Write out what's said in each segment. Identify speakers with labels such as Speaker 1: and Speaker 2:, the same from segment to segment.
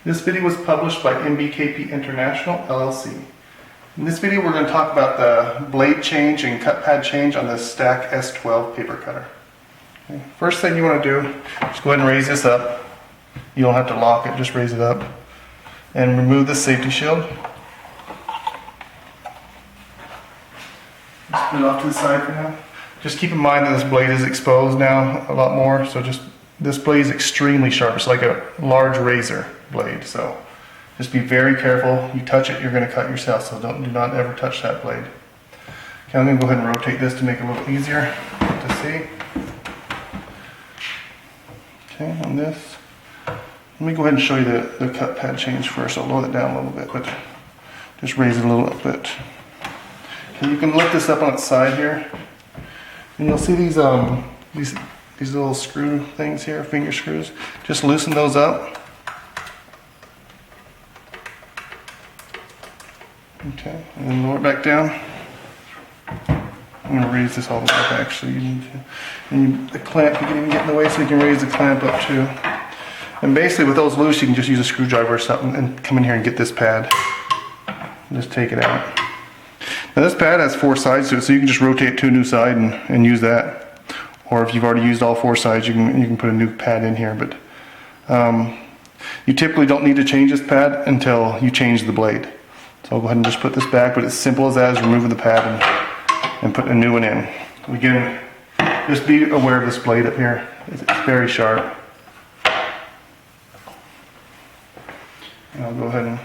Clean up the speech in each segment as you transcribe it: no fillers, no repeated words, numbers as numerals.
Speaker 1: This video was published by MBKP International, LLC. In this video we're going to talk about the blade change and cut pad change on the Stack S12 paper cutter. Okay. First thing you want to do is go ahead and raise this up. You don't have to lock it, just raise it up. And remove the safety shield. Just put it off to the side for now. Just keep in mind that this blade is exposed now a lot more, so this blade is extremely sharp. It's like a large razor blade, so just be very careful. You touch it, you're going to cut yourself, so do not ever touch that blade. Okay, I'm going to go ahead and rotate this to make it a little easier to see. Okay, on this. Let me go ahead and show you the cut pad change first. I'll lower it down a little bit, but just raise it a little bit. Okay, you can lift this up on its side here, and you'll see these little screw things here, finger screws. Just loosen those up. Okay, and then lower it back down. I'm going to raise this all the way up actually. The clamp, you can even get in the way so you can raise the clamp up too. And basically with those loose, you can just use a screwdriver or something and come in here and get this pad. And just take it out. Now this pad has 4 sides to it, so you can just rotate to a new side and use that. Or if you've already used all 4 sides, you can put a new pad in here. But you typically don't need to change this pad until you change the blade. So I'll go ahead and just put this back, but it's simple as that, is removing the pad and put a new one in. Again, just be aware of this blade up here. It's very sharp. And I'll go ahead and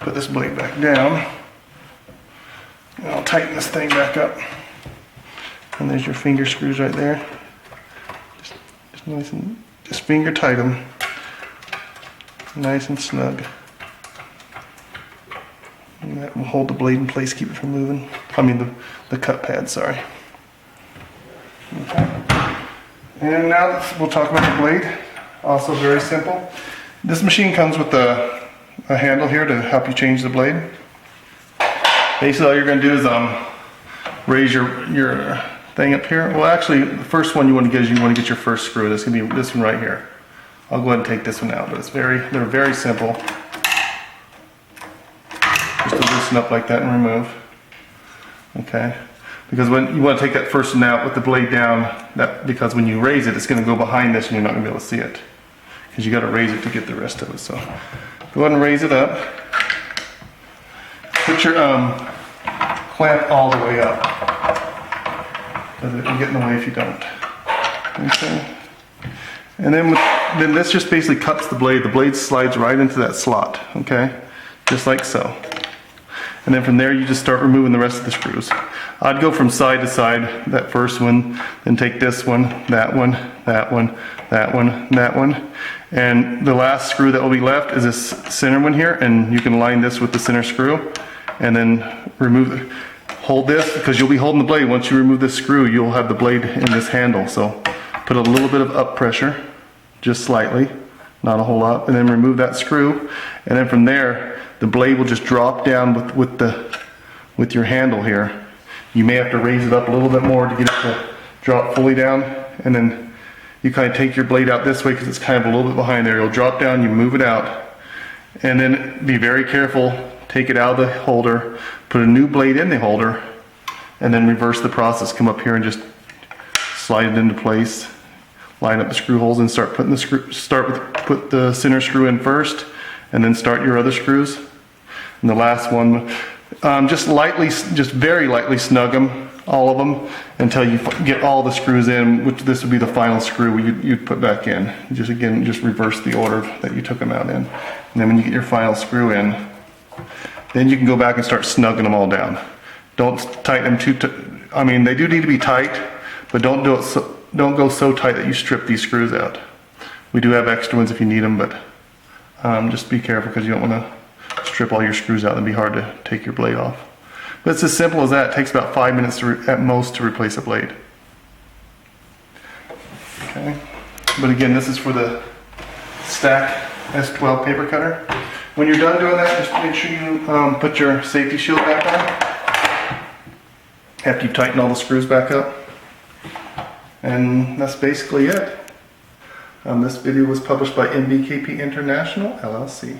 Speaker 1: put this blade back down. And I'll tighten this thing back up. And there's your finger screws right there. Just nice and just finger tight them. Nice and snug. And that will hold the blade in place, keep it from moving. I mean the cut pad, sorry. Okay. And now we'll talk about the blade. Also very simple. This machine comes with a handle here to help you change the blade. Basically all you're going to do is raise your thing up here. Well actually the first one you want to get is you want to get your first screw. This can be this one right here. I'll go ahead and take this one out, but they're very simple. Just to loosen up like that and remove. Okay. Because when you want to take that first one out with the blade down, because when you raise it, it's going to go behind this and you're not going to be able to see it. Because you got to raise it to get the rest of it. So go ahead and raise it up. Put your clamp all the way up. Because it can get in the way if you don't. Okay. And then this just basically cuts the blade. The blade slides right into that slot. Okay. Just like so. And then from there you just start removing the rest of the screws. I'd go from side to side, that first one, then take this one, that one, that one, that one, that one. And the last screw that will be left is this center one here, and you can line this with the center screw. And then hold this, because you'll be holding the blade. Once you remove this screw, you'll have the blade in this handle. So put a little bit of up pressure, just slightly, not a whole lot, and then remove that screw. And then from there, the blade will just drop down with your handle here. You may have to raise it up a little bit more to get it to drop fully down, and then you kind of take your blade out this way because it's kind of a little bit behind there. It'll drop down, you move it out, and then be very careful. Take it out of the holder, put a new blade in the holder, and then reverse the process. Come up here and just slide it into place. Line up the screw holes and start putting put the center screw in first, and then start your other screws. And the last one, just very lightly snug them, all of them, until you get all the screws in, which this would be the final screw you'd put back in. Just reverse the order that you took them out in. And then when you get your final screw in, then you can go back and start snugging them all down. Don't tighten them I mean, they do need to be tight, but don't go so tight that you strip these screws out. We do have extra ones if you need them, but just be careful because you don't want to strip all your screws out. It'd be hard to take your blade off. But it's as simple as that. It takes about 5 minutes at most to replace a blade. Okay. But again, this is for the Stack S12 paper cutter. When you're done doing that, just make sure you put your safety shield back on after you tighten all the screws back up. And that's basically it. This video was published by MBKP International, LLC.